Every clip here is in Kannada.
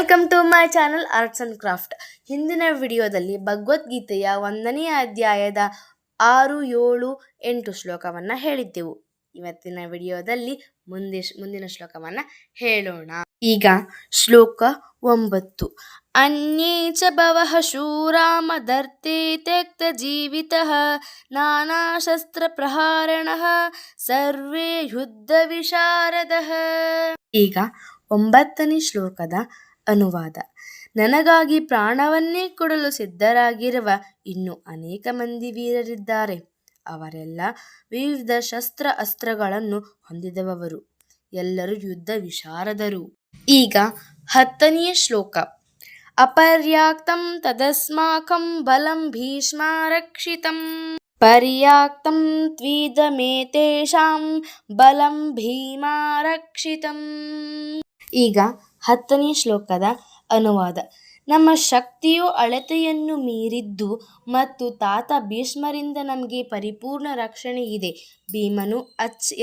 Welcome to my channel arts and craft. ಹಿಂದಿನ ವಿಡಿಯೋದಲ್ಲಿ ಭಗವದ್ಗೀತೆಯ 1ನೇ ಅಧ್ಯಾಯದ 6, 7, 8 ಶ್ಲೋಕವನ್ನು ಹೇಳಿದ್ದೆವು. ಇವತ್ತಿನ ವಿಡಿಯೋದಲ್ಲಿ ಮುಂದಿನ ಶ್ಲೋಕವನ್ನು ಹೇಳೋಣ. ಈಗ ಶ್ಲೋಕ 9. ಅನ್ಯೇ ಚ ಬವಃ ಶೂರಾ ಮದರ್ಥೇ ತ್ಯಕ್ತ ಜೀವಿತಃ ನಾನಾ ಶಸ್ತ್ರ ಪ್ರಹಾರಣಃ ಸರ್ವೇ ಯುದ್ಧ ವಿಶಾರದಃ. ಈಗ 9ನೇ ಶ್ಲೋಕದ ಅನುವಾದ. ನನಗಾಗಿ ಪ್ರಾಣವನ್ನೇ ಕೊಡಲು ಸಿದ್ಧರಾಗಿರುವ ಇನ್ನೂ ಅನೇಕ ಮಂದಿ ವೀರರಿದ್ದಾರೆ. ಅವರೆಲ್ಲ ವಿವಿಧ ಶಸ್ತ್ರ ಅಸ್ತ್ರಗಳನ್ನು ಹೊಂದಿದವರು, ಎಲ್ಲರೂ ಯುದ್ಧ ವಿಶಾರದರು. ಈಗ 10ನೇ ಶ್ಲೋಕ. ಅಪರ್ಯಾಪ್ತಂ ತದಸ್ಮಾಕಂ ಬಲಂ ಭೀಷ್ಮಾರಕ್ಷಿತಂ ಪರ್ಯಾಪ್ತಂ ತ್ವಿದಮೇತೇಷಾಂ ಬಲಂ ಭೀಮಾರಕ್ಷಿತಂ. ಈಗ 10ನೇ ಶ್ಲೋಕದ ಅನುವಾದ. ನಮ್ಮ ಶಕ್ತಿಯು ಅಳತೆಯನ್ನು ಮೀರಿದ್ದು ಮತ್ತು ತಾತ ಭೀಷ್ಮರಿಂದ ನಮಗೆ ಪರಿಪೂರ್ಣ ರಕ್ಷಣೆ ಇದೆ. ಭೀಮನು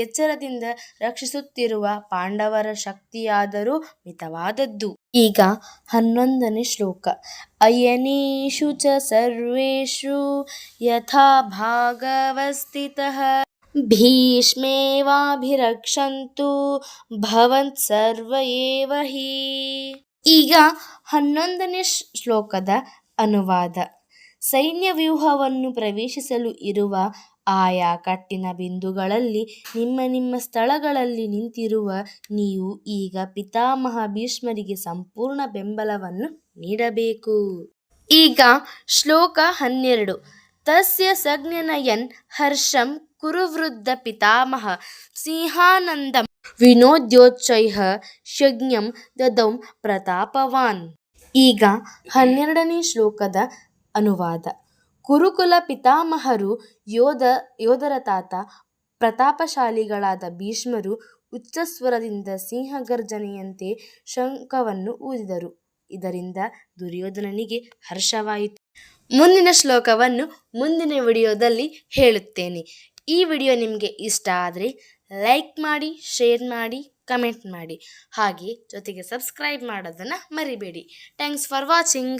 ಎಚ್ಚರದಿಂದ ರಕ್ಷಿಸುತ್ತಿರುವ ಪಾಂಡವರ ಶಕ್ತಿಯಾದರೂ ಮಿತವಾದದ್ದು. ಈಗ 11ನೇ ಶ್ಲೋಕ. ಅಯನೇಷು ಚ ಸರ್ವೇಷು ಯಥಾ ಭಾಗವಸ್ಥಿತಃ ಭೀಷ್ಮೇವಾಭಿರಕ್ಷಂತು ಭವಂತ್ ಸರ್ವ ಏವ ಹಿ. ಈಗ 11ನೇ ಶ್ಲೋಕದ ಅನುವಾದ. ಸೈನ್ಯ ವ್ಯೂಹವನ್ನು ಪ್ರವೇಶಿಸಲು ಇರುವ ಆಯಾ ಕಟ್ಟಿನ ಬಿಂದುಗಳಲ್ಲಿ ನಿಮ್ಮ ಸ್ಥಳಗಳಲ್ಲಿ ನಿಂತಿರುವ ನೀವು ಈಗ ಪಿತಾಮಹ ಭೀಷ್ಮರಿಗೆ ಸಂಪೂರ್ಣ ಬೆಂಬಲವನ್ನು ನೀಡಬೇಕು. ಈಗ ಶ್ಲೋಕ 12. ತಸ್ಯ ಸಂಜ್ಞನಯನ್ ಹರ್ಷಂ ಕುರುವೃದ್ಧ ಪಿತಾಮಹ ಸಿಂಹಾನಂದಂ ವಿನೋದ್ಯೋಚ್ಚೈಃ ಶಜ್ಞಂ ದದೌ ಪ್ರತಾಪವಾನ್. ಈಗ 12ನೇ ಶ್ಲೋಕದ ಅನುವಾದ. ಕುರುಕುಲ ಪಿತಾಮಹರು ಯೋಧರ ತಾತ ಪ್ರತಾಪಶಾಲಿಗಳಾದ ಭೀಷ್ಮರು ಉಚ್ಚಸ್ವರದಿಂದ ಸಿಂಹಗರ್ಜನೆಯಂತೆ ಶಂಖವನ್ನು ಊದಿದರು. ಇದರಿಂದ ದುರ್ಯೋಧನನಿಗೆ ಹರ್ಷವಾಯಿತು. ಮುಂದಿನ ಶ್ಲೋಕವನ್ನು ಮುಂದಿನ ವಿಡಿಯೋದಲ್ಲಿ ಹೇಳುತ್ತೇನೆ. ಈ ವಿಡಿಯೋ ನಿಮಗೆ ಇಷ್ಟ ಆದರೆ ಲೈಕ್ ಮಾಡಿ, ಶೇರ್ ಮಾಡಿ, ಕಮೆಂಟ್ ಮಾಡಿ, ಹಾಗೆ ಜೊತೆಗೆ ಸಬ್ಸ್ಕ್ರೈಬ್ ಮಾಡೋದನ್ನು ಮರಿಬೇಡಿ. Thanks for watching.